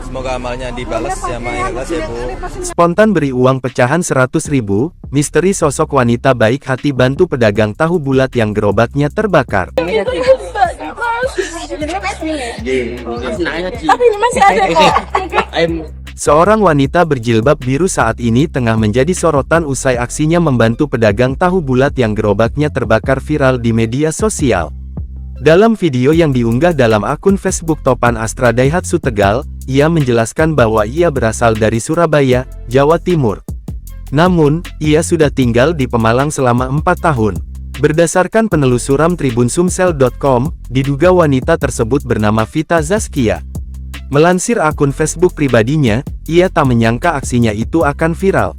Semoga amalnya dibalas sama yang ikhlas ya Bu. Spontan beri uang pecahan 100.000, misteri sosok wanita baik hati bantu pedagang tahu bulat yang gerobaknya terbakar. Tapi ini masih ada kok. Seorang wanita berjilbab biru saat ini tengah menjadi sorotan usai aksinya membantu pedagang tahu bulat yang gerobaknya terbakar viral di media sosial. Dalam video yang diunggah dalam akun Facebook Topan Astra Daihatsu Tegal, ia menjelaskan bahwa ia berasal dari Surabaya, Jawa Timur. Namun, ia sudah tinggal di Pemalang selama 4 tahun. Berdasarkan penelusuran tribunsumsel.com, diduga wanita tersebut bernama Vita Zaskia. Melansir akun Facebook pribadinya, ia tak menyangka aksinya itu akan viral.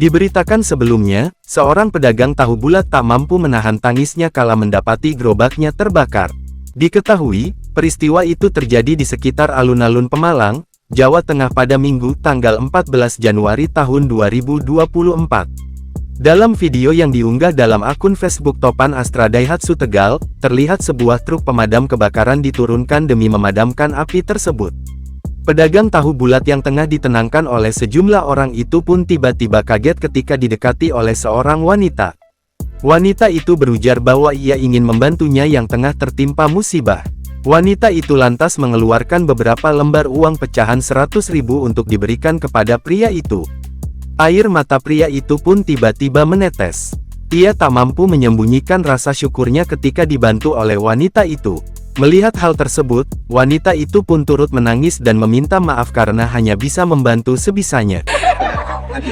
Diberitakan sebelumnya, seorang pedagang tahu bulat tak mampu menahan tangisnya kala mendapati gerobaknya terbakar. Diketahui, peristiwa itu terjadi di sekitar alun-alun Pemalang, Jawa Tengah pada Minggu tanggal 14 Januari tahun 2024. Dalam video yang diunggah dalam akun Facebook Topan Astra Daihatsu Tegal, terlihat sebuah truk pemadam kebakaran diturunkan demi memadamkan api tersebut. Pedagang tahu bulat yang tengah ditenangkan oleh sejumlah orang itu pun tiba-tiba kaget ketika didekati oleh seorang wanita. Wanita itu berujar bahwa ia ingin membantunya yang tengah tertimpa musibah. Wanita itu lantas mengeluarkan beberapa lembar uang pecahan 100.000 untuk diberikan kepada pria itu. Air mata pria itu pun tiba-tiba menetes. Ia tak mampu menyembunyikan rasa syukurnya ketika dibantu oleh wanita itu. Melihat hal tersebut, wanita itu pun turut menangis dan meminta maaf karena hanya bisa membantu sebisanya. Tapi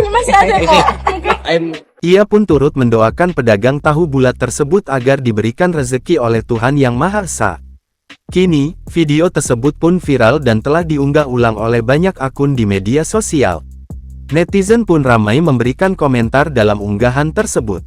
ini masih ada kok. Ia pun turut mendoakan pedagang tahu bulat tersebut agar diberikan rezeki oleh Tuhan Yang Maha Esa. Kini, video tersebut pun viral dan telah diunggah ulang oleh banyak akun di media sosial. Netizen pun ramai memberikan komentar dalam unggahan tersebut.